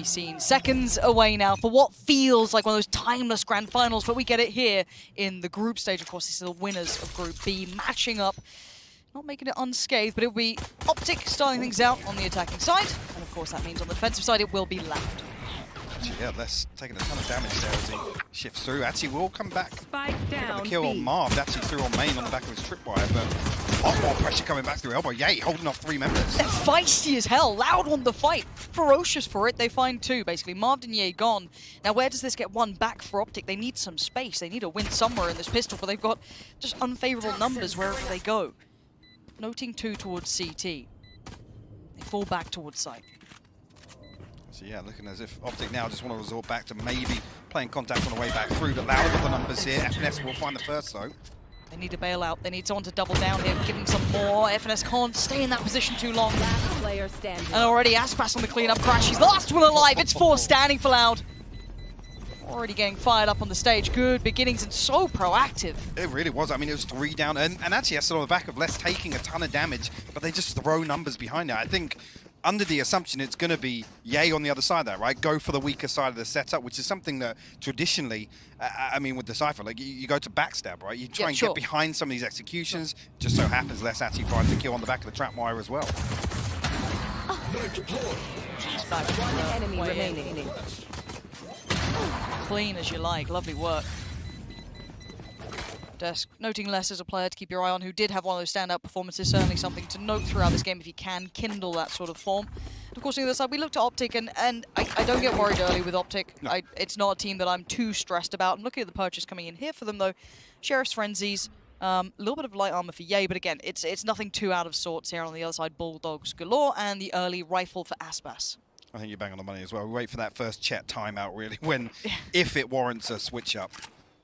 be seen. Seconds away now for what feels like one of those timeless grand finals, but we get it here in the group stage. Of course, this is the winners of Group B matching up. Not making it unscathed, but it'll be OpTic starting things out on the attacking side. And of course, that means on the defensive side, it will be Loud. Actually, yeah, Les taking a ton of damage there as he shifts through. Actually, will come back. Spike down. The kill on Marv, actually threw on main on the back of his tripwire, but a lot more pressure coming back through elbow. Yay, holding off 3 members. They're feisty as hell. Loud won the fight. Ferocious for it. They find 2, basically. Marv and Ye gone. Now, where does this get 1 back for OpTic? They need some space. They need a win somewhere in this pistol, but they've got just unfavorable numbers wherever they go. Noting 2 towards CT. They fall back towards site. So yeah, looking as if OpTic now just want to resort back to maybe playing contact on the way back through, but Loud with the numbers here. FNS will find the first though. They need to bail out. They need someone to double down here, give them some more. FNS can't stay in that position too long. Last player standing. And already Aspas on the cleanup crash. He's the last one alive. It's 4 standing for Loud. Already getting fired up on the stage. Good beginnings and so proactive. It really was. I mean, it was 3 down, and actually that's on the back of Les taking a ton of damage, but they just throw numbers behind it. I think under the assumption it's going to be Ye on the other side there, right? Go for the weaker side of the setup, which is something that traditionally, I mean, with the Cypher, like you go to backstab, right? You try and get behind some of these executions. Just so happens Les actually finds the kill on the back of the trap wire as well. One enemy remaining. Clean as you like. Lovely work. Desk. Noting Les as a player to keep your eye on, who did have one of those standout performances. Certainly something to note throughout this game if you can kindle that sort of form. Of course, on the other side, we looked at OpTic, and I don't get worried early with OpTic. No. It's not a team that I'm too stressed about. I'm looking at the purchase coming in here for them, though. Sheriff's Frenzies, a little bit of light armor for Ye, but again, it's nothing too out of sorts here. On the other side, Bulldogs galore, and the early rifle for Aspas. I think you're bang on the money as well. We wait for that first Chet timeout, really, when, if it warrants a switch up.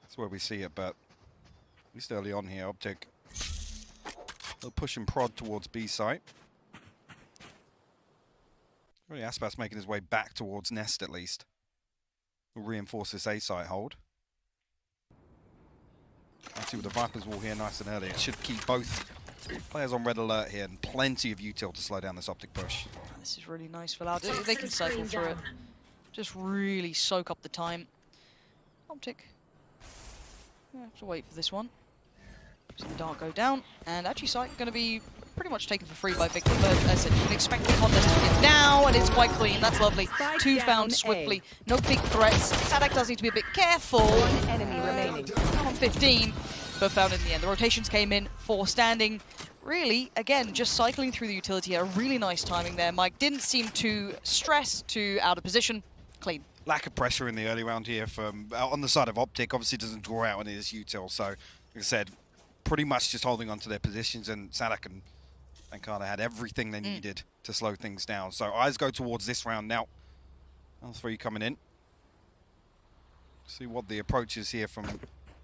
That's where we see it, but at least early on here, OpTic will push and prod towards B site. Really, Aspas making his way back towards Nest at least. Will reinforce this A site hold. Actually, with the Viper's wall here nice and early, it should keep both players on red alert here, and plenty of util to slow down this OpTic push. This is really nice for Loud. They can cycle through it. Just really soak up the time. OpTic. I have to wait for this one. So the dart go down, and actually Sight going to be pretty much taken for free by Victor. But as I said, you can expect the contest to get now, and it's quite clean. That's lovely. 2 found swiftly. No big threats. Sadak does need to be a bit careful. 1 enemy remaining. On 15, but found in the end. The rotations came in, 4 standing. Really, again, just cycling through the utility. A really nice timing there. Mike didn't seem too stressed, too out of position. Clean. Lack of pressure in the early round here from on the side of OpTic. Obviously doesn't draw out any of this util. So, like I said, pretty much just holding on to their positions, and Sadak and Carter had everything they needed to slow things down. So eyes go towards this round now. All 3 coming in. See what the approach is here from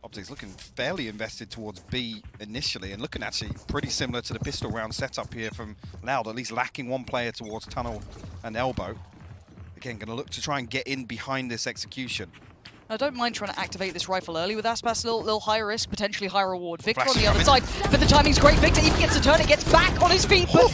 OpTic's. Looking fairly invested towards B initially, and looking actually pretty similar to the pistol round setup here from Loud, at least lacking 1 player towards tunnel and elbow. Again, going to look to try and get in behind this execution. I don't mind trying to activate this rifle early with Aspas. Little high risk, potentially high reward. Victor on the other side, but the timing's great. Victor even gets a turn, it gets back on his feet, but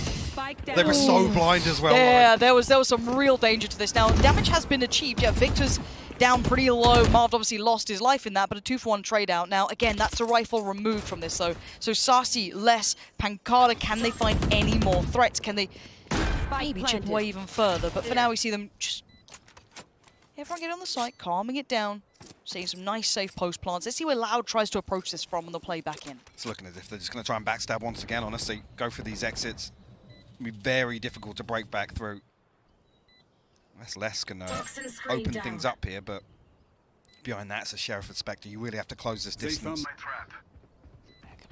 they were so blind as well. Yeah, there was some real danger to this. Now, damage has been achieved. Yeah, Victor's down pretty low. Marv obviously lost his life in that, but a 2-for-1 trade out. Now, again, that's a rifle removed from this, though. So Sasi, Les, Pancada, can they find any more threats? Can they maybe chip away even further? But for now, we see them just everyone get on the site, calming it down, seeing some nice safe post plants. Let's see where Loud tries to approach this from, and they'll play back in. It's looking as if they're just going to try and backstab once again, honestly. Go for these exits. It'll be very difficult to break back through. That's less going to open things up here, but behind that, it's a Sheriff and Spectre. You really have to close this distance.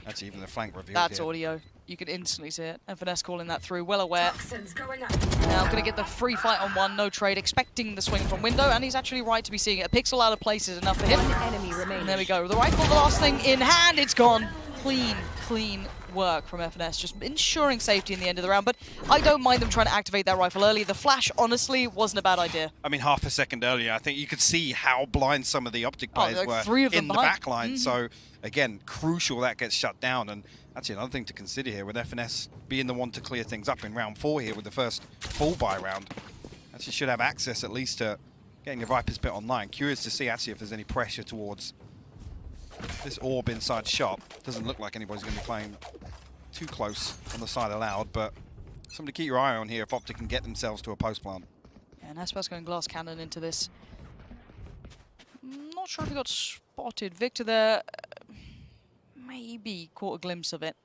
That's even the flank reveal. That's here. Audio. You can instantly see it. And Finesse calling that through, well aware. Now going to get the free fight on 1, no trade, expecting the swing from window, and he's actually right to be seeing it. A pixel out of place is enough for him. And there we go. The rifle, the last thing in hand, it's gone. Clean work from FNS, just ensuring safety in the end of the round. But I don't mind them trying to activate that rifle early. The flash, honestly, wasn't a bad idea. I mean, half a second earlier, I think you could see how blind some of the OpTic players like were 3 of them in the back line. So, again, crucial that gets shut down. And actually, another thing to consider here, with FNS being the one to clear things up in round 4 here with the first full buy round. Actually should have access at least to getting a Viper's Pit online. Curious to see actually if there's any pressure towards this orb inside shop. Doesn't look like anybody's going to be playing too close on the side of Loud, but something to keep your eye on here if OpTic can get themselves to a post plant. Yeah, and Aspas going glass cannon into this. Not sure if he got spotted. Victor there maybe caught a glimpse of it.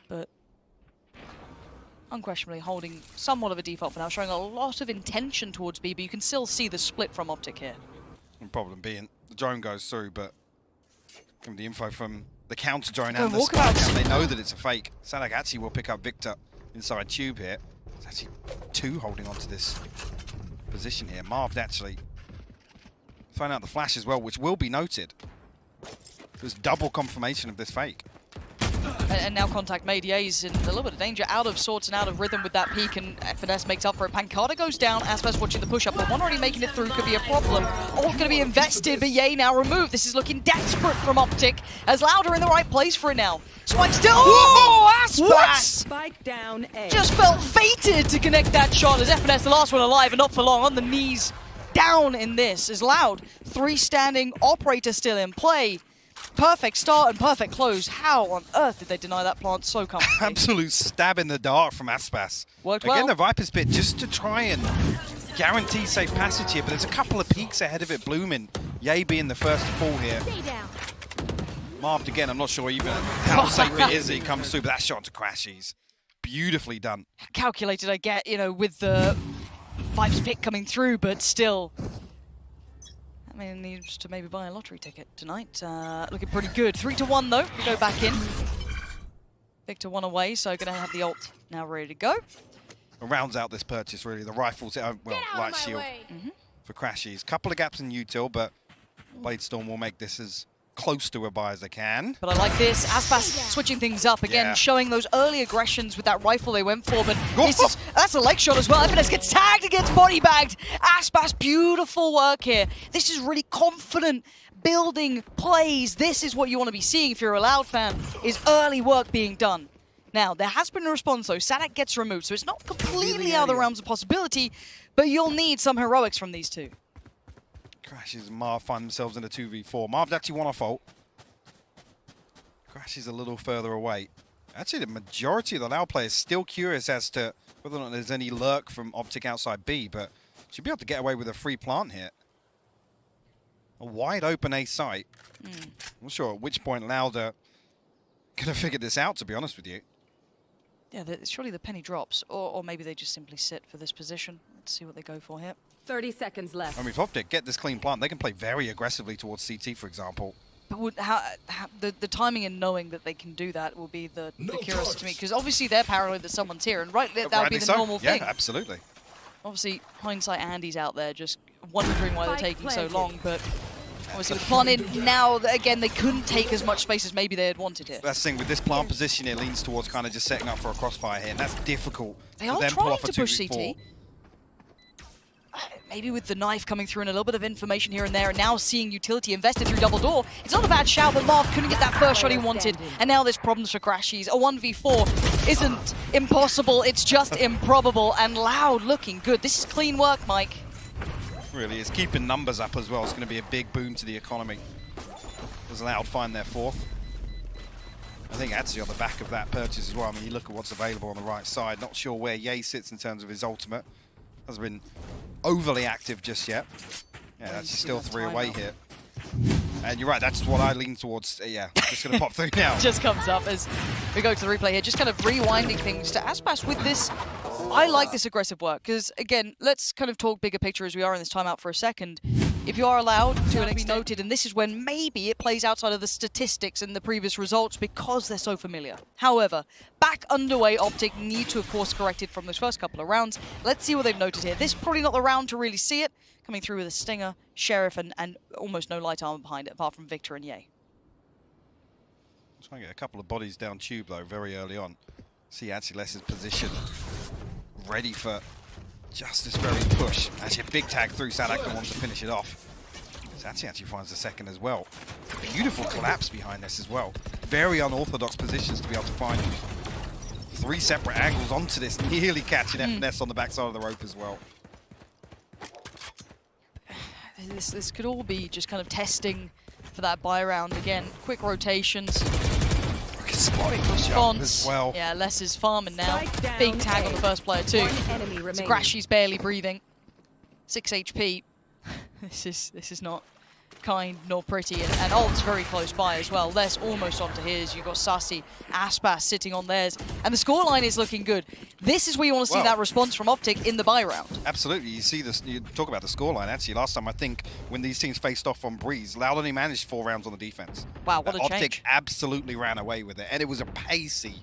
But unquestionably holding somewhat of a default for now, showing a lot of intention towards B, but you can still see the split from OpTic here. The problem being the drone goes through, but from the info from the counter drone and the spy cam, they know that it's a fake. Sadak actually will pick up Victor inside tube here. There's actually 2 holding on to this position here. Marv'd actually find out the flash as well, which will be noted. There's double confirmation of this fake. And now contact made. Ye's in a little bit of danger, out of sorts and out of rhythm with that peak, and Finesse makes up for it. Pancada goes down, Aspas watching the push-up, but one already making it through could be a problem. All going to be invested, but Ye now removed. This is looking desperate from OpTic, as Louder in the right place for it now. Spike still, oh, Aspas! Spike down A. Just felt fated to connect that shot as FNS, the last one alive, and not for long, on the knees, down in this, is Loud. 3 standing, Operator still in play. Perfect start and perfect close. How on earth did they deny that plant so comfortably? Absolute stab in the dark from Aspas. Worked Again, well. the Viper's Pit just to try and guarantee safe passage here, but there's a couple of peaks ahead of it blooming. Ye being the first to fall here. Stay down. Marved again, I'm not sure even how safe it is that he comes through, but that shot to Crashies. Beautifully done. Calculated, I get, you know, with the Viper's pick coming through, but still. I mean, needs to maybe buy a lottery ticket tonight. Looking pretty good. 3-1 though. We go back in. Victor 1 away, so going to have the ult now ready to go. And rounds out this purchase really. The rifles, well, light shield for Crashies. Couple of gaps in util, but Bladestorm will make this as close to a buy as they can. But I like this. Aspas switching things up again, showing those early aggressions with that rifle they went for, but that's a leg shot as well. Evidence gets tagged and gets body bagged. Aspas, beautiful work here. This is really confident building plays. This is what you want to be seeing if you're a Loud fan, is early work being done. Now, there has been a response though. Sadak gets removed, so it's not completely out of the realms of possibility, but you'll need some heroics from these two. Crashies and Marv find themselves in a 2v4. Marv actually won off ult. Crashies a little further away. Actually, the majority of the Loud players still curious as to whether or not there's any lurk from OpTic outside B, but should be able to get away with a free plant here. A wide open A site. I'm not sure at which point Loud are going to figure this out, to be honest with you. Yeah, surely the penny drops, or maybe they just simply sit for this position. Let's see what they go for here. 30 seconds left. I mean, if OpTic get this clean plant, they can play very aggressively towards CT, for example. But the timing and knowing that they can do that will be the curiosity to me, because obviously they're paranoid that someone's here, and that would be the normal thing. Yeah, absolutely. Obviously, hindsight Andy's out there just wondering why they're taking so long, but obviously with planted now, again, they couldn't take as much space as maybe they had wanted here. That's the thing, with this plant position, it leans towards kind of just setting up for a crossfire here, and that's difficult. They are trying to push CT. Maybe with the knife coming through and a little bit of information here and there, and now seeing utility invested through double door. It's not a bad shout, but Marv couldn't get that first shot he wanted, and now there's problems for Crashies. A 1v4 isn't impossible, it's just improbable, and Loud looking good. This is clean work, Mike. Really is. Keeping numbers up as well is going to be a big boom to the economy. Does Loud find their 4th? I think actually on the back of that purchase as well. I mean, you look at what's available on the right side. Not sure where Ye sits in terms of his ultimate. Hasn't been overly active just yet. Yeah, that's still 3 away here. And you're right, that's what I lean towards. Yeah, just going to pop through now. Just comes up as we go to the replay here, just kind of rewinding things to Aspas with this. I like this aggressive work, because again, let's kind of talk bigger picture as we are in this timeout for a second. If you are allowed to be noted, and this is when maybe it plays outside of the statistics and the previous results because they're so familiar. However, back underway, OpTic need to have course corrected from those first couple of rounds. Let's see what they've noted here. This is probably not the round to really see it. Coming through with a Stinger, Sheriff, and almost no light armor behind it, apart from Victor and Ye. Trying to get a couple of bodies down tube, though, very early on. See Atsiles's position ready for just this very push. Actually, a big tag through. Sadak wants to finish it off. Satsi actually finds the second as well. Beautiful collapse behind this as well. Very unorthodox positions to be able to find 3 separate angles onto this, nearly catching FNS on the backside of the rope as well. This could all be just kind of testing for that buy round again. Quick rotations. Quick response. As well. Yeah, Les is farming now. Big tag on the first player too. Sagrashi's barely breathing. 6 HP. This is not kind nor pretty, and Alt's very close by as well. Les almost onto his. You've got Sassy, Aspas sitting on theirs, and the scoreline is looking good. This is where you want to see that response from OpTic in the buy round. Absolutely. You see this. You talk about the scoreline. Actually, last time I think when these teams faced off on Breeze, Loud only managed 4 rounds on the defense. Wow, what a OpTic change. absolutely ran away with it, and it was a pacey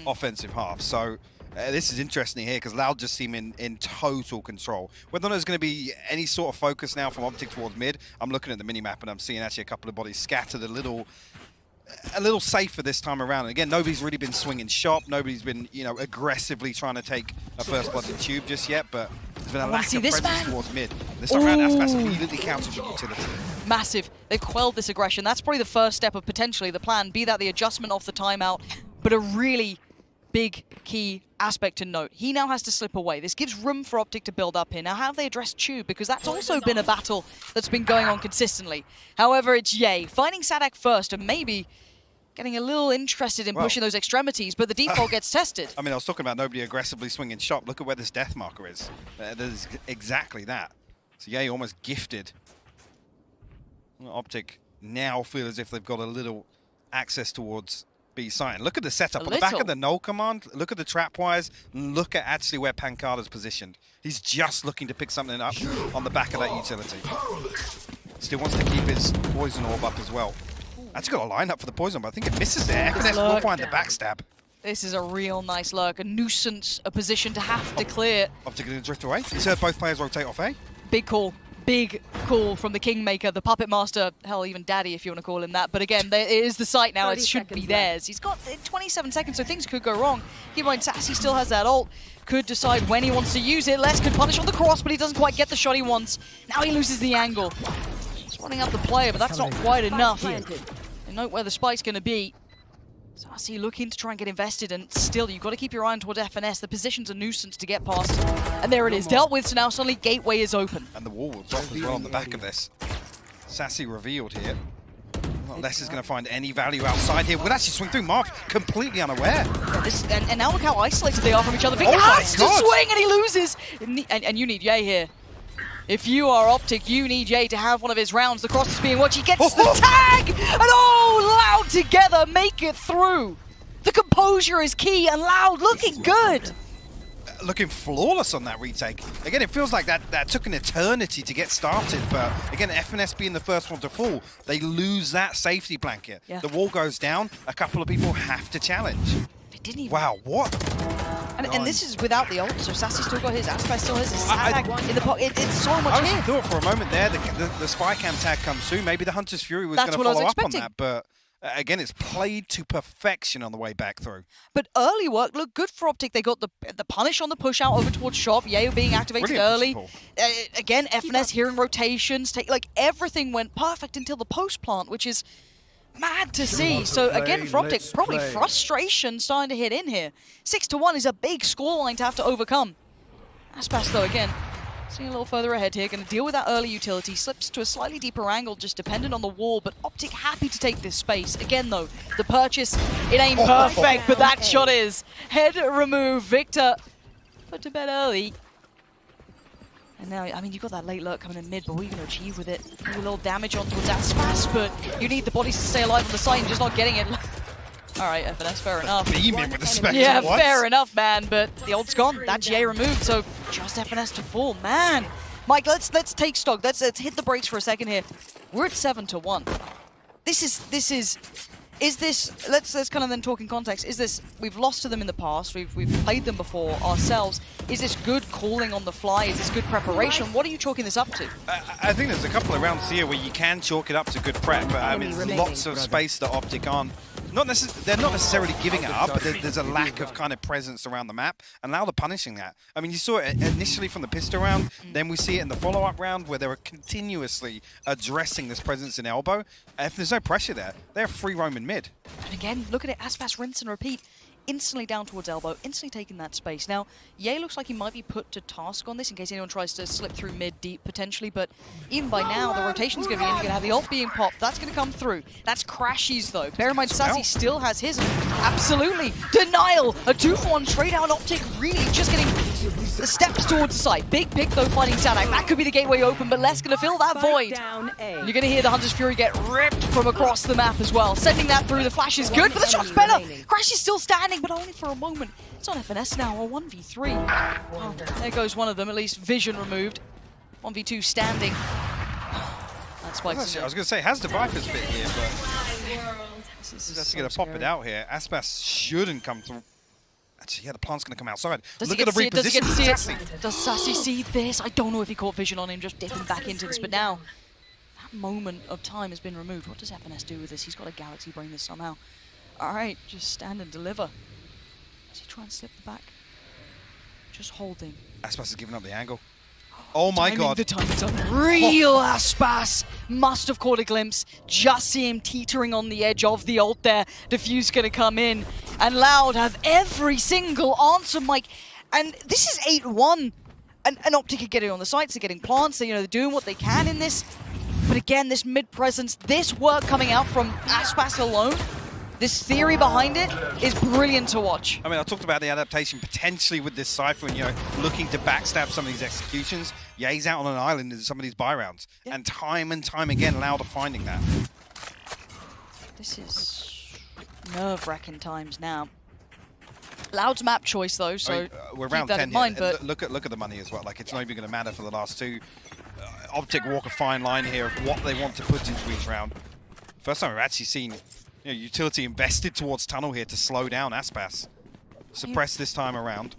offensive half. So. This is interesting here because Loud just seem in total control. Whether or not there's going to be any sort of focus now from OpTic towards mid, I'm looking at the minimap and I'm seeing actually a couple of bodies scattered a little safer this time around. And again, nobody's really been swinging shop. Nobody's been, you know, aggressively trying to take a first blood in tube just yet. But there's been a lack of presence towards mid. This time around, Aspas immediately countered with utility. Massive. They've quelled this aggression. That's probably the first step of potentially the plan. Be that the adjustment off the timeout, but a really big key aspect to note. He now has to slip away. This gives room for OpTic to build up here. Now, how have they addressed Tube? Because that's also been a battle that's been going on consistently. However, it's Ye finding Sadak first and maybe getting a little interested in pushing those extremities, but the default gets tested. I mean, I was talking about nobody aggressively swinging shop. Look at where this death marker is. There's exactly that. So Ye almost gifted. OpTic now feel as if they've got a little access towards B site. And look at the setup. On the back of the null command, look at the trap wires, look at actually where Pancada's positioned. He's just looking to pick something up on the back of that utility. Still wants to keep his poison orb up as well. Actually got a line up for the poison, but I think it misses there. FNS will find the backstab. This is a real nice lurk, a nuisance, a position to have to clear. OpTic going to drift away. He's heard both players rotate off A. Big call. Big call from the Kingmaker, the Puppet Master, hell, even Daddy if you want to call him that. But again, it is the site now, it should be theirs. He's got 27 seconds, so things could go wrong. Keep in mind, Sassy still has that ult, could decide when he wants to use it. Les could punish on the cross, but he doesn't quite get the shot he wants. Now he loses the angle. He's running up the player, but that's not quite enough. And note where the spike's going to be. Sassy looking to try and get invested, and still, you've got to keep your eye on towards FNS. The position's a nuisance to get past. And there it is, dealt with, so now suddenly Gateway is open. And the wall will drop as well on the back of this. Sassy revealed here. Not Les is going to find any value outside here. Would actually swing through. Marv completely unaware. Yeah, and now look how isolated they are from each other. Vic Oh has to God. swing, and he loses. And you need Ye here. If you are OpTic, you need Ye to have one of his rounds. The cross is being watched. He gets the tag! And Loud together make it through. The composure is key, and Loud looking good. Looking flawless on that retake. Again, it feels like that took an eternity to get started, but again, FNS being the first one to fall, they lose that safety blanket. Yeah. The wall goes down, a couple of people have to challenge. They didn't even... Wow, what? And this is without the ult, so Sassy still got his, Aspas still has his, Sadak in the pocket. It's so much I here. thought for a moment there the spy cam tag comes through. Maybe the Hunter's Fury was going to follow up on that, but again, it's played to perfection on the way back through. But early work looked good for OpTic. They got the punish on the push out over towards shop. Ye being activated early. Again, FNS hearing rotations. Like everything went perfect until the post plant, which is mad to see. So again, for OpTic, probably frustration starting to hit in here. 6-1 is a big scoreline to have to overcome. Aspas though, again, seeing a little further ahead here, going to deal with that early utility, slips to a slightly deeper angle, just dependent on the wall, but OpTic happy to take this space. Again though, the purchase, it ain't perfect, but that shot is. Head remove, Victor put to bed early. And now, I mean, you've got that late lurk coming in mid, but what are you going to achieve with it? Do a little damage on towards that Aspas, but you need the bodies to stay alive on the side and just not getting it. All right, FNS, fair enough. Beaming with the spectre. Yeah, fair enough, man, but the ult's gone. That's Ye removed, so just FNS to fall. Man, Mike, let's take stock. Let's hit the brakes for a second here. We're at 7-1. Is this, let's kind of then talk in context, is this, we've lost to them in the past, we've played them before ourselves, is this good calling on the fly, is this good preparation? What are you chalking this up to? I think there's a couple of rounds here where you can chalk it up to good prep, but I mean, lots of space that OpTic aren't. They're not necessarily giving it up, but there's a lack of kind of presence around the map, and now they're punishing that. I mean, you saw it initially from the pistol round, then we see it in the follow-up round where they were continuously addressing this presence in elbow. If there's no pressure there, they're free roaming mid. And again, look at it, Aspas rinse and repeat. instantly down towards elbow, instantly taking that space. Now, Ye looks like he might be put to task on this in case anyone tries to slip through mid deep potentially, but even by now, the rotation's going to be in. You're going to have the ult being popped. That's going to come through. That's Crashies, though. Bear in mind, Sassy still has his. Absolutely. Denial. A 2-for-1 trade out. OpTic really just getting the steps towards the site. Big pick, though, fighting Sadak. That could be the gateway open, but Les going to fill that void. You're going to hear the Hunter's Fury get ripped from across the map as well. Sending that through. The flash is good, but the shot's better. Crash is still standing, but only for a moment. It's on FNS now, a 1v3. Oh, there goes one of them, at least vision removed. 1v2 standing. That spikes. I was going to say, has the Viper's bit here, but he's actually going to pop it out here. Aspas shouldn't come through. Actually, yeah, the plant's going to come outside. Look at the reposition. Does Sassy see this? I don't know if he caught vision on him, just dipping back into this, but now that moment of time has been removed. What does FNS do with this? He's got a Galaxy Brain this somehow. Alright, just stand and deliver. Does he try and slip the back? Just holding. Aspas has given up the angle. Oh my god. The timing's unreal. Aspas must have caught a glimpse. Just see him teetering on the edge of the ult there. Diffuse gonna come in. And Loud have every single answer, Mike. And this is 8-1. And OpTic are getting on the sites, they're getting plants, they're doing what they can in this. But again, this mid-presence, this work coming out from Aspas alone, this theory behind it is brilliant to watch. I mean, I talked about the adaptation potentially with this Cypher and, looking to backstab some of these executions. Yeah, he's out on an island in some of these buy rounds. Yeah. And time again, Loud are finding that. This is nerve-wracking times now. Loud's map choice, though, so we're round 10 here. Mind, but look at the money as well. Like, it's not even going to matter for the last two. OpTic walk a fine line here of what they want to put into each round. First time we've actually seen utility invested towards tunnel here to slow down Aspas. Suppress this time around.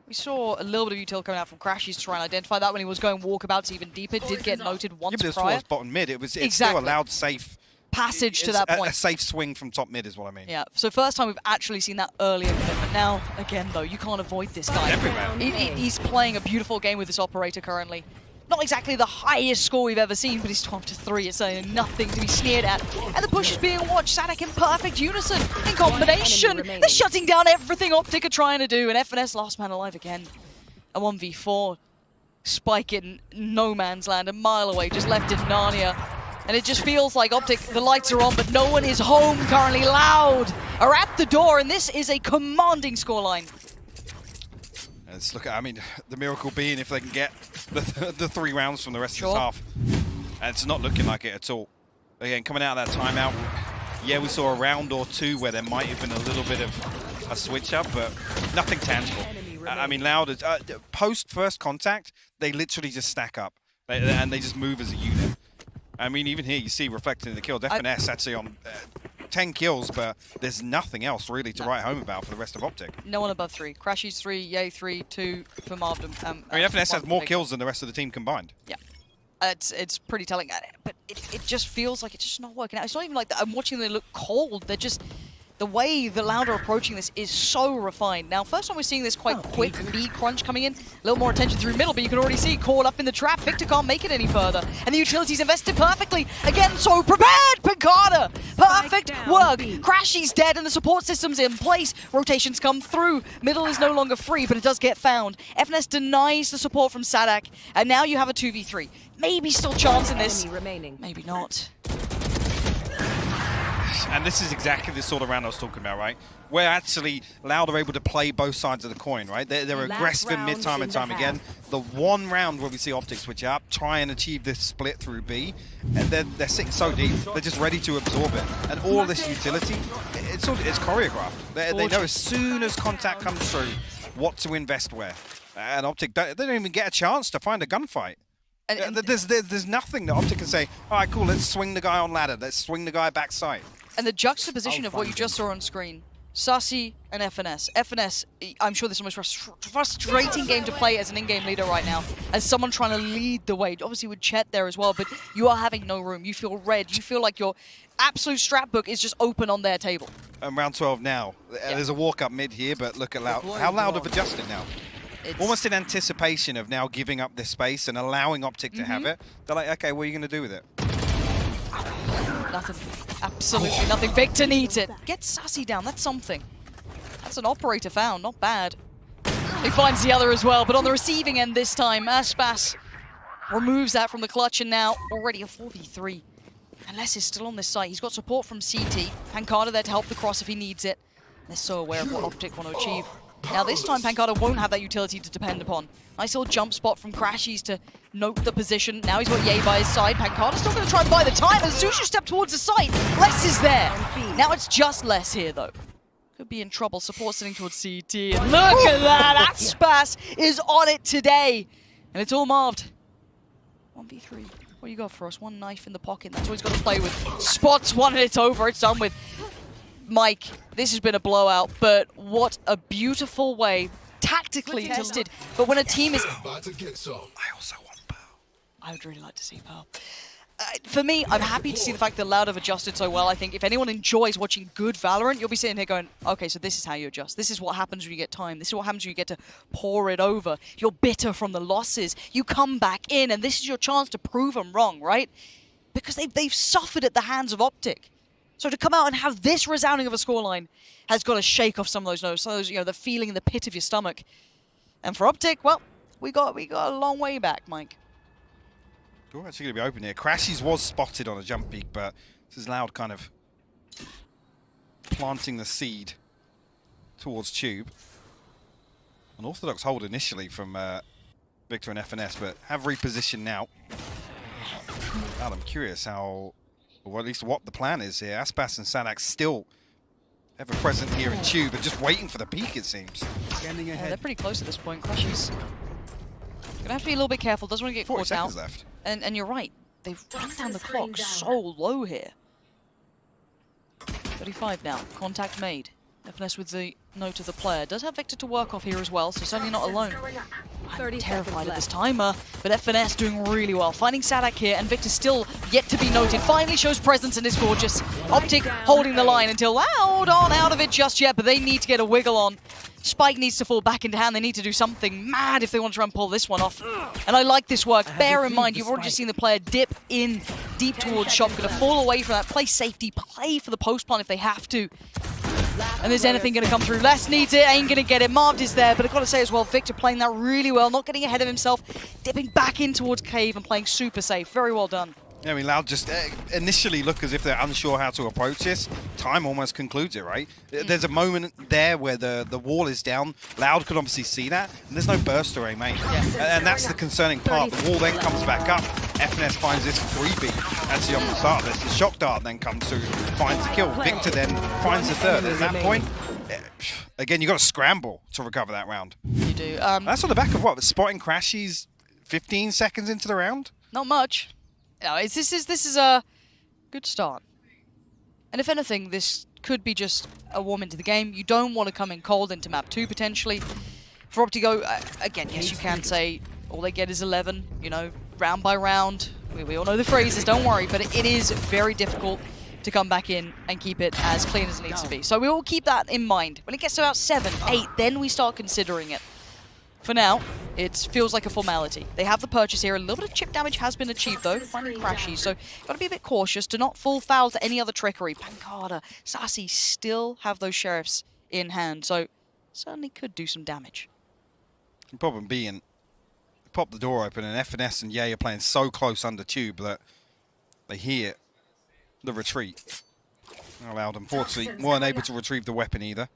We saw a little bit of utility coming out from Crashies to try and identify that when he was going walkabouts even deeper. Did get noted once but prior. Towards bottom mid. It's still a Loud safe passage to that point. A safe swing from top mid is what I mean. Yeah, so first time we've actually seen that earlier commitment. Now, again though, you can't avoid this guy. Everywhere. He's playing a beautiful game with this operator currently. Not exactly the highest score we've ever seen, but he's 12-3. It's nothing to be sneered at. And the push is being watched. Sadak in perfect unison, in combination. They're shutting down everything OpTic are trying to do. And FNS last man alive again. A 1v4. Spike in no man's land, a mile away, just left in Narnia. And it just feels like OpTic, the lights are on, but no one is home currently. Loud are at the door, and this is a commanding scoreline. Let's look at, the miracle being if they can get the 3 rounds from the rest of this half. And it's not looking like it at all. Again, coming out of that timeout, yeah, we saw a round or two where there might have been a little bit of a switch up, but nothing tangible. Loud is, post first contact, they literally just stack up. And they just move as a unit. Even here you see reflected in the kills. FNS actually on 10 kills, but there's nothing else really to write home about for the rest of OpTic. No one above 3. Crashies 3, Ye 3, 2 for Marvdom. FNS has more kills than the rest of the team combined. Yeah. It's pretty telling, but it just feels like it's just not working out. It's not even like that. I'm watching them look cold. They're just... The way the Loud are approaching this is so refined. Now, first time we're seeing this quite quick B crunch coming in. A little more attention through middle, but you can already see caught up in the trap. Victor can't make it any further. And the utility's invested perfectly. Again, so prepared, Picada. Perfect work. Crashy's dead and the support system's in place. Rotations come through. Middle is no longer free, but it does get found. FNS denies the support from Sadak. And now you have a 2v3. Maybe still chance in this. Maybe not. And this is exactly the sort of round I was talking about, right? Where actually Loud are able to play both sides of the coin, right? They're aggressive in mid time and time again. The one round where we see OpTic switch up, try and achieve this split through B, and they're sitting so deep, they're just ready to absorb it. And all this utility, it's choreographed. They know as soon as contact comes through, what to invest where. And OpTic, they don't even get a chance to find a gunfight. And there's nothing that OpTic can say, all right, cool, let's swing the guy on ladder, let's swing the guy backside. And the juxtaposition of what you just saw on screen, Sassy and FNS. FNS, I'm sure this is the most frustrating game to play as an in-game leader right now, as someone trying to lead the way. Obviously with Chet there as well, but you are having no room. You feel red. You feel like your absolute strap book is just open on their table. And round 12 now. Yeah. There's a walk up mid here, but look at Loud. How Loud have adjusted now? Almost in anticipation of now giving up this space and allowing OpTic to have it. They're like, okay, what are you going to do with it? Nothing. Absolutely nothing. Victor needs it. Get Sassy down. That's something. That's an operator found, not bad. He finds the other as well, but on the receiving end this time, Aspas removes that from the clutch, and now already a 4v3. Unless he's still on this site. He's got support from CT. Pancada there to help the cross if he needs it. They're so aware of what OpTic want to achieve. Now this time Pancada won't have that utility to depend upon. Nice little jump spot from Crashies to note the position. Now he's got Ye by his side. Pancada's still going to try and buy the time. As soon as you step towards the site, Les is there. Now it's just Les here though. Could be in trouble. Support sitting towards CT. And look at that! Aspas is on it today. And it's all marved. 1v3. What do you got for us? One knife in the pocket. That's what he's got to play with. Spots one and it's over. It's done with. Mike, this has been a blowout, but what a beautiful way, tactically tested. But when a team is... I also want Pearl. I would really like to see Pearl. For me, I'm happy to see the fact that Loud have adjusted so well. I think if anyone enjoys watching good Valorant, you'll be sitting here going, okay, so this is how you adjust. This is what happens when you get time. This is what happens when you get to pour it over. You're bitter from the losses. You come back in, and this is your chance to prove them wrong, right? Because they've suffered at the hands of OpTic. So to come out and have this resounding of a scoreline has got to shake off some of those nerves, some of those, you know, the feeling in the pit of your stomach. And for OpTic, well, we got a long way back, Mike. We're actually going to be open here. Crashies was spotted on a jump peak, but this is Loud kind of planting the seed towards Tube. An orthodox hold initially from Victor and FNS, but have repositioned now. God, I'm curious how, or at least what the plan is here. Aspas and Sadak still ever present here in Tube, and just waiting for the peak, it seems. Standing ahead. Yeah, they're pretty close at this point. Crashies gonna have to be a little bit careful. Doesn't want to get 40 caught seconds out. left. And you're right. They've run down the clock so low here. 35 now. Contact made. FNS with the note of the player. Does have Victor to work off here as well, so certainly not alone. I'm terrified of this timer, but FNS doing really well. Finding Sadak here, and Victor still yet to be noted. Finally shows presence and is gorgeous. OpTic holding the line until Loud aren't out of it just yet, but they need to get a wiggle on. Spike needs to fall back into hand. They need to do something mad if they want to try and pull this one off. And I like this work. Bear in mind, you've already just seen the player dip in deep towards shop. Going to fall away from that. Play safety. Play for the post plant if they have to. And is anything going to come through? Les needs it. Ain't going to get it. Marved is there. But I've got to say as well, Victor playing that really well. Not getting ahead of himself. Dipping back in towards Cave and playing super safe. Very well done. Yeah, I mean, Loud just initially look as if they're unsure how to approach this. Time almost concludes it, right? There's a moment there where the wall is down. Loud could obviously see that, and there's no burster aim, mate. Yeah. And that's the concerning part. The wall then comes back up. FNS finds this 3B actually on the start of this. The shock dart then comes through, finds the kill. Victor then finds the third. At that point, again, you've got to scramble to recover that round. You do. That's on the back of what? Spotting Crashies 15 seconds into the round? Not much. No, this is a good start. And if anything, this could be just a warm into the game. You don't want to come in cold into map 2 potentially. For OpTic, again, yes, you can say all they get is 11, you know, round by round. We all know the phrases, don't worry, but it is very difficult to come back in and keep it as clean as it needs to be. So we will keep that in mind. When it gets to about 7, 8, then we start considering it. For now, it feels like a formality. They have the purchase here. A little bit of chip damage has been achieved, though, finding Crashies. So, got to be a bit cautious. Do not fall foul to any other trickery. Pancada, Sassy still have those sheriffs in hand. So, certainly could do some damage. The problem being, pop the door open, and FNS and Ye are playing so close under Tube that they hear the retreat. Not allowed, unfortunately, weren't able to retrieve the weapon either.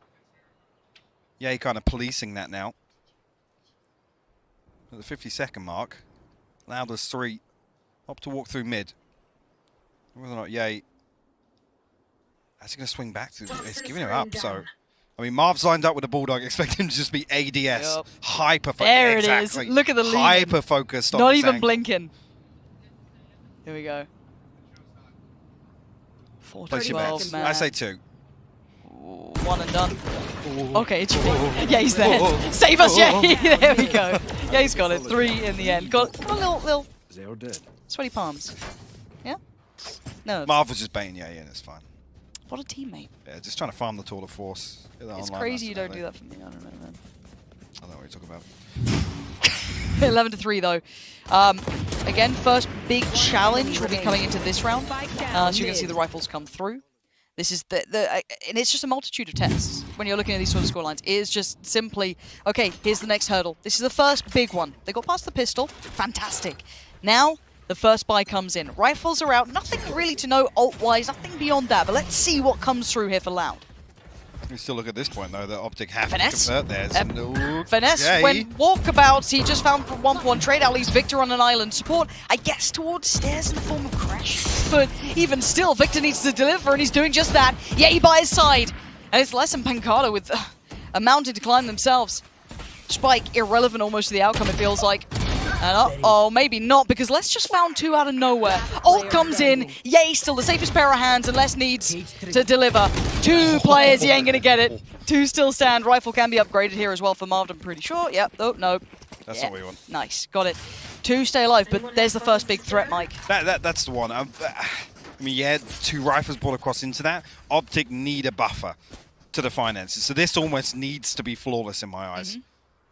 Ye kind of policing that now. At the 50-second mark, Loud as 3. Up to walk through mid. Whether or not Ye actually going to swing back to it. It's giving him up, so... I mean, Marv's lined up with a Bulldog, expect him to just be ADS. Yep. Hyper-focused. There it is. Look at the lead. Hyper-focused on Not this even angle. blinking. Here we go. 4 Place your 12, bets. man. I say 2. One and done. Okay, it's yeah, he's there. Save us, yeah. There we go. Yeah, he's got it. 3 in the end. Got a little sweaty palms. Yeah. No. Marv was just baiting Ye in. It's fine. What a teammate. Yeah, just trying to farm the Tour de Force. It's crazy you don't do that for me. I don't know, man. I don't know what you're talking about. 11 to 3 though. Again, first big challenge will be coming into this round. So you can see the rifles come through. This is and it's just a multitude of tests when you're looking at these sort of scorelines. It is just simply, okay, here's the next hurdle. This is the first big one. They got past the pistol. Fantastic. Now, the first buy comes in. Rifles are out. Nothing really to know ult-wise. Nothing beyond that. But let's see what comes through here for Loud. We still look at this point, though, that OpTic have Finesse. to convert theirs. And, Finesse okay. when walkabouts. He just found 1-for-1 trade out, leaves Victor on an island. Support, I guess, towards stairs in the form of Crash. But even still, Victor needs to deliver, and he's doing just that. Yay by his side. And it's less than Pancada with a mountain to climb themselves. Spike, irrelevant almost to the outcome, it feels like. And uh-oh, maybe not, because Les just found 2 out of nowhere. Ult comes in, Yay still the safest pair of hands, and Les needs to deliver. 2 players, he ain't gonna get it. 2 still stand. Rifle can be upgraded here as well for Marved, I'm pretty sure. Yep, oh, no. That's Yeah. what we want. Nice, got it. 2 stay alive, but there's the first big threat, Mike. That's the one. I mean, yeah, 2 rifles brought across into that. OpTic need a buffer to the finances. So this almost needs to be flawless in my eyes.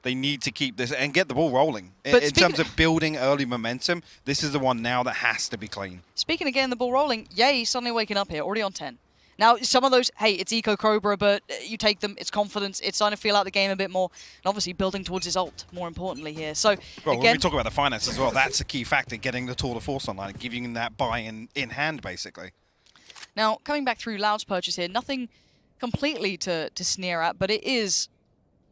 They need to keep this and get the ball rolling. In terms of building early momentum, this is the one now that has to be clean. Speaking of getting the ball rolling, Yay suddenly waking up here, already on 10. Now, some of those, hey, it's Eco Cobra, but you take them, it's confidence, it's starting to feel out the game a bit more, and obviously building towards his ult, more importantly here. So, well, again, when we talk about the finances as well, that's a key factor, getting the Tour de Force online, giving him that buy in hand, basically. now, coming back through Loud's purchase here, nothing completely to sneer at, but it is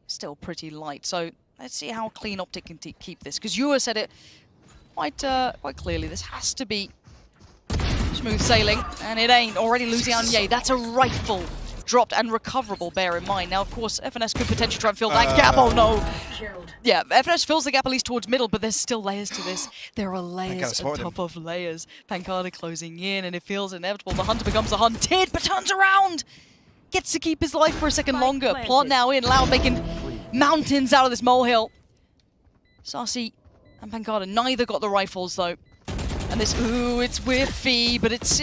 still pretty light. So, let's see how clean OpTic can keep this, because you said it quite clearly. This has to be smooth sailing, and it ain't. Already losing out on Yay. That's a rifle dropped and recoverable, bear in mind. Now, of course, FNS could potentially try and fill that gap. Oh, no. Yeah, FNS fills the gap at least towards middle, but there's still layers to this. There are layers on top of layers. Pancada closing in, and it feels inevitable. The hunter becomes the hunted, but turns around. Gets to keep his life for a second longer. Plant now in. Loud making mountains out of this molehill. Sassy and Pancada neither got the rifles, though. And this, ooh, it's whiffy, but it's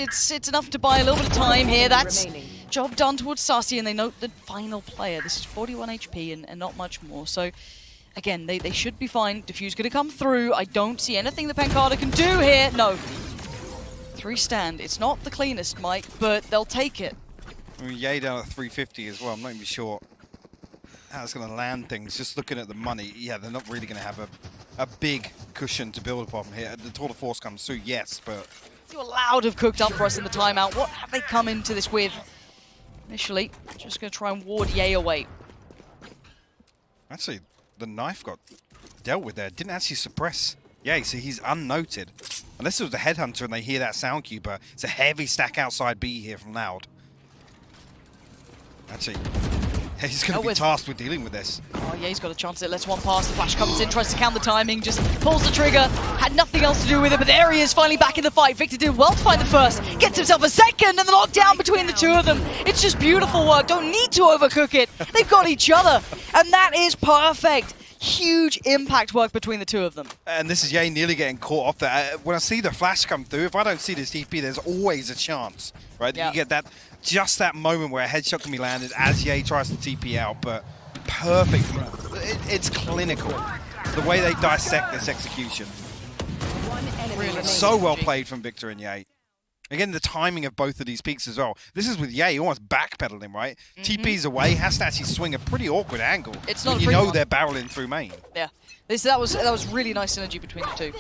enough to buy a little bit of time here. That's job done towards Sassy, and they note the final player. This is 41 HP and not much more. So, again, they should be fine. Diffuse going to come through. I don't see anything that Pancada can do here. No. 3 stand. It's not the cleanest, Mike, but they'll take it. I mean, Yay down at 350 as well. I'm not even sure how it's going to land things. Just looking at the money, yeah, they're not really going to have a big cushion to build upon here. The Tour de Force comes through, yes, but... See what Loud have cooked up for us in the timeout. What have they come into this with? Initially, just going to try and ward Yay away. Actually, the knife got dealt with there. Didn't actually suppress Yay, so he's unnoted. Unless it was the headhunter and they hear that sound cue, but it's a heavy stack outside B here from Loud. Actually, he's going to be tasked with dealing with this. Oh, yeah, he's got a chance at it. Lets one pass. The flash comes in, tries to count the timing, just pulls the trigger. Had nothing else to do with it, but there he is, finally back in the fight. Victor did well to find the first. Gets himself a second, and the lockdown between the 2 of them. It's just beautiful work. Don't need to overcook it. They've got each other, and that is perfect. Huge impact work between the 2 of them. And this is Yay nearly getting caught off there. When I see the flash come through, if I don't see this TP, there's always a chance, right? Yeah. You get that, just that moment where a headshot can be landed as Yay tries to TP out, but perfect. It's clinical. The way they dissect this execution. Really So well played from Victor and Yay. Again, the timing of both of these peaks as well. This is with Yay almost backpedaling him, right? TP's away, has to actually swing a pretty awkward angle. It's not when you know they're barreling through main. Yeah, that was really nice synergy between the 2.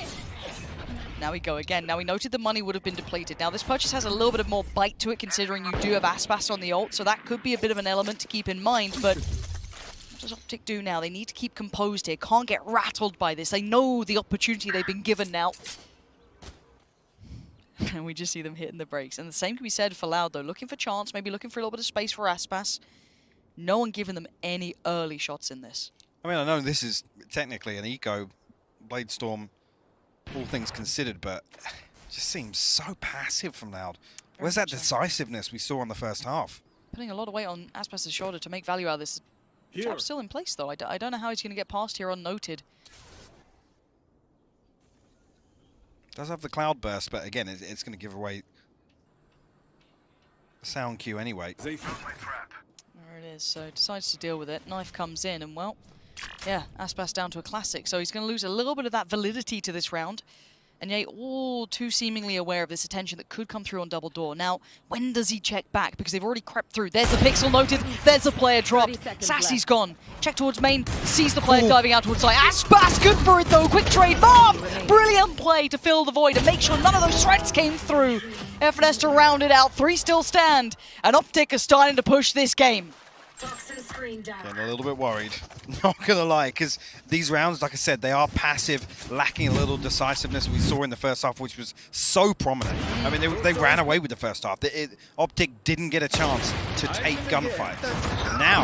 Now we go again. Now we noted the money would have been depleted. Now this purchase has a little bit of more bite to it, considering you do have Aspas on the ult, so that could be a bit of an element to keep in mind. But what does OpTic do now? They need to keep composed here. Can't get rattled by this. They know the opportunity they've been given now. And we just see them hitting the brakes. And the same can be said for Loud, though. Looking for chance, maybe looking for a little bit of space for Aspas. No one giving them any early shots in this. I mean, I know this is technically an eco Blade Storm, all things considered, but it just seems so passive from Loud. Where's that decisiveness we saw in the first half? Putting a lot of weight on Aspas' shoulder to make value out of this. Trap's still in place, though. I don't know how he's going to get past here unnoted. Does have the cloud burst, but again, it's going to give away the sound cue anyway. There it is. So decides to deal with it. Knife comes in, and well, yeah, Aspas down to a classic. So he's going to lose a little bit of that validity to this round. And Ye all too seemingly aware of this attention that could come through on double door. Now, when does he check back? Because they've already crept through. There's the pixel noted. There's the player dropped. Sassy's gone. Check towards main. Sees the player diving out towards side. Aspas, good for it though. Quick trade. Marv! Brilliant play to fill the void and make sure none of those threats came through. FNS to round it out. 3 still stand. And OpTic is starting to push this game. Getting a little bit worried, not gonna lie, because these rounds, like I said, they are passive, lacking a little decisiveness we saw in the first half, which was so prominent. I mean, they ran away with the first half. OpTic didn't get a chance to take gunfights. Now,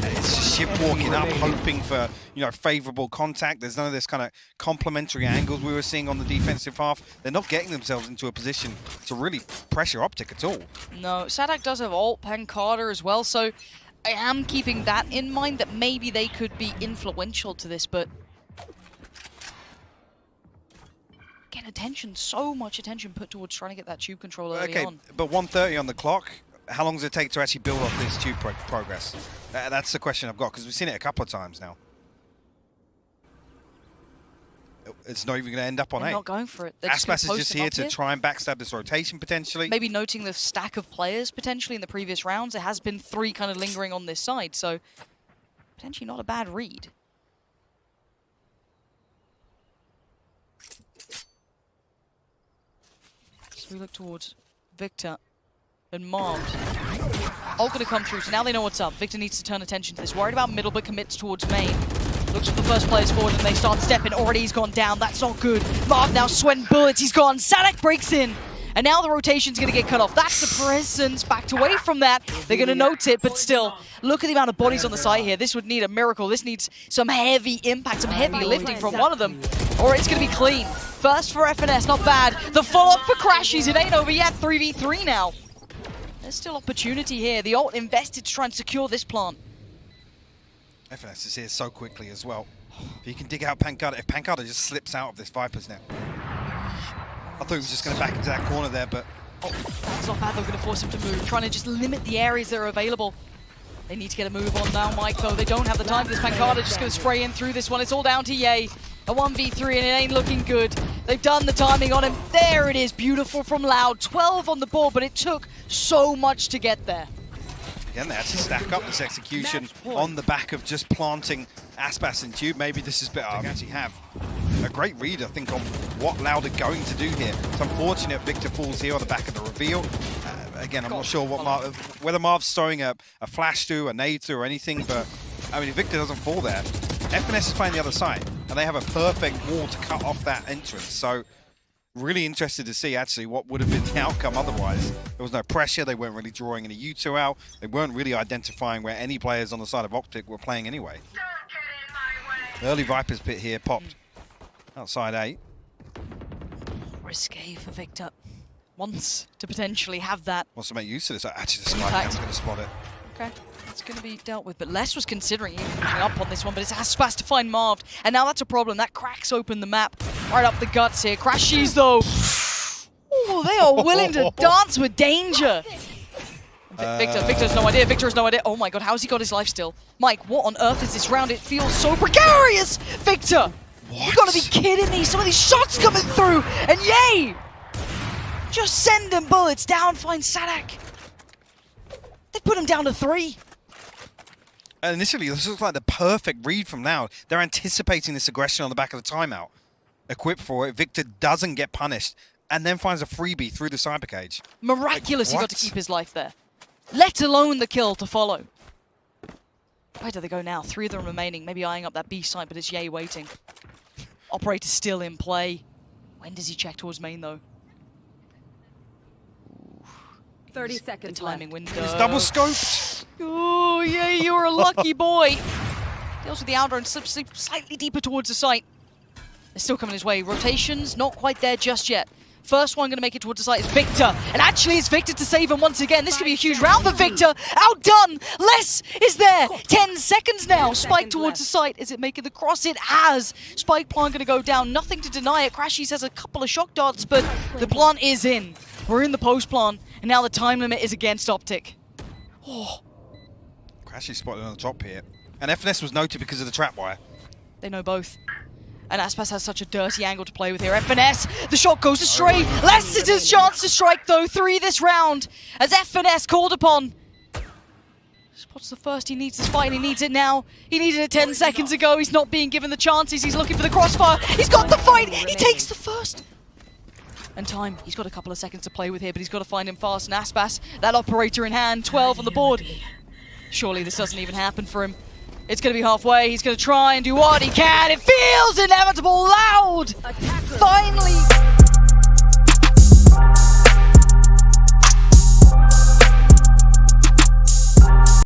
it's just ship walking up, hoping for, you know, favorable contact. There's none of this kind of complementary angles we were seeing on the defensive half. They're not getting themselves into a position to really pressure OpTic at all. No, Sadak does have ult, Pancada as well, so I am keeping that in mind, that maybe they could be influential to this, but again, attention, so much attention put towards trying to get that tube control early on. But 1:30 on the clock, how long does it take to actually build off this tube progress? That's the question I've got, because we've seen it a couple of times now. It's not even going to end up on They're A. not going for it. Aspas is just here to try and backstab this rotation, potentially. Maybe noting the stack of players, potentially, in the previous rounds. There has been 3 kind of lingering on this side, so potentially not a bad read. So we look towards Victor and Marv. All going to come through, so now they know what's up. Victor needs to turn attention to this. Worried about middle, but commits towards main. Looks at the first players forward and they start stepping. Already he's gone down. That's not good. Marv now sweating bullets. He's gone. Sadak breaks in. And now the rotation's going to get cut off. That's the presence. Backed away from that. They're going to note it, but still, look at the amount of bodies on the side here. This would need a miracle. This needs some heavy impact, some heavy lifting from one of them, or it's going to be clean. First for FNS, not bad. The follow-up for Crashies. It ain't over yet. 3v3 now. There's still opportunity here. The ult invested to try and secure this plant. FNS is here so quickly as well. If he can dig out Pancada, if Pancada just slips out of this Viper's net. I thought he was just going to back into that corner there, but... Oh, that's not bad. They're going to force him to move. Trying to just limit the areas that are available. They need to get a move on now, Mike, though. They don't have the time for this. Pancada just going to spray in through this one. It's all down to Ye. A 1v3, and it ain't looking good. They've done the timing on him. There it is. Beautiful from Loud. 12 on the board, but it took so much to get there. Again, they actually stack up this execution on the back of just planting Aspas and Tube. Maybe this is better. I actually have a great read, I think, on what Loud are going to do here. It's unfortunate Victor falls here on the back of the reveal. Again, I'm not sure what whether Marv's throwing a flash through, a nade through, or anything, but I mean, if Victor doesn't fall there, FNS is playing the other side, and they have a perfect wall to cut off that entrance. So, really interested to see, actually, what would have been the outcome otherwise. There was no pressure. They weren't really drawing any U2 out. They weren't really identifying where any players on the side of OpTic were playing anyway. Early Viper's pit here popped outside A. Risque for Victor. Wants to potentially have that. Wants to make use of this. Actually, the Spikeham's going to spot it. Okay, it's going to be dealt with. But Les was considering even moving up on this one, but it's Aspas to find Marv. And now that's a problem. That cracks open the map. Right up the guts here. Crashies, though. Ooh, they are willing to dance with danger. Victor has no idea. Victor has no idea. Oh my god, how's he got his life still? Mike, what on earth is this round? It feels so precarious. Victor, you gotta be kidding me. Some of these shots coming through. And yay! Just send them bullets down, find Sadak. They put him down to 3. Initially, this looks like the perfect read from Loud. They're anticipating this aggression on the back of the timeout. Equipped for it, Victor doesn't get punished, and then finds a freebie through the cyber cage. Miraculous, he got to keep his life there. Let alone the kill to follow. Where do they go now? 3 of them remaining, maybe eyeing up that B site, but it's Ye waiting. Operator still in play. When does he check towards main, though? 30 seconds the timing left. window. He's double scoped. Oh, yeah, you're a lucky boy. Deals with the outer and slips slightly deeper towards the site. They're still coming his way. Rotations, not quite there just yet. First one going to make it towards the site is Victor. And actually it's Victor to save him once again. This could be a huge round for Victor. Outdone. Les is there. 10 seconds now. Spike towards the site. Is it making the cross? It has. Spike plant going to go down. Nothing to deny it. Crashies has a couple of shock darts, but the plant is in. We're in the post plant. And now the time limit is against OpTic. Oh. Crashy spotted on the top here. And FNS was noted because of the trap wire. They know both. And Aspas has such a dirty angle to play with here. FNS, the shot goes astray. Less is his chance to strike though. 3 this round as FNS called upon. Spots the first, he needs this fight and he needs it now. He needed it 10 seconds ago. He's not being given the chances. He's looking for the crossfire. He's got the fight. He takes the first. And time, he's got a couple of seconds to play with here, but he's got to find him fast. And Aspas, that operator in hand, 12 on the board. Surely this doesn't even happen for him. It's going to be halfway. He's going to try and do what he can. It feels inevitable. Loud! Finally!